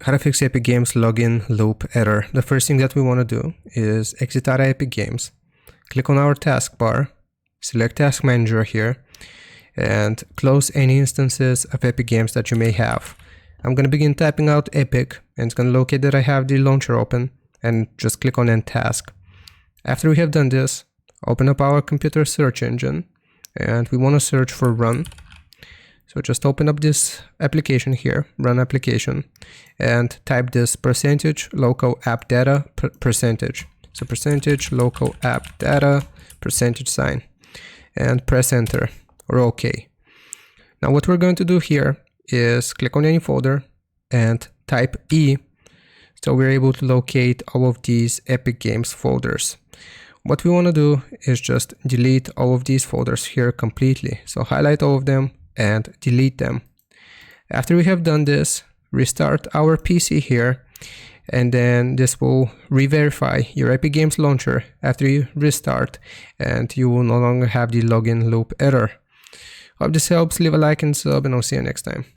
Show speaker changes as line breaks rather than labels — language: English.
How to fix Epic Games login loop error. The first thing that we want to do is exit out of Epic Games, click on our taskbar, select Task Manager here, and close any instances of Epic Games that you may have. I'm going to begin typing out Epic, and it's going to locate that I have the launcher open, and just click on End Task. After we have done this, open up our computer search engine, and we want to search for Run. So just open up this application here, Run application, and type this %local app data %. So %local app data %, and press enter or OK. Now what we're going to do here is click on any folder and type E, so we're able to locate all of these Epic Games folders. What we want to do is just delete all of these folders here completely. So highlight all of them and delete them. After we have done this, restart our PC here, and then this will re-verify your Epic Games launcher after you restart, and you will no longer have the login loop error. Hope this helps. Leave a like and sub, and I'll see you next time.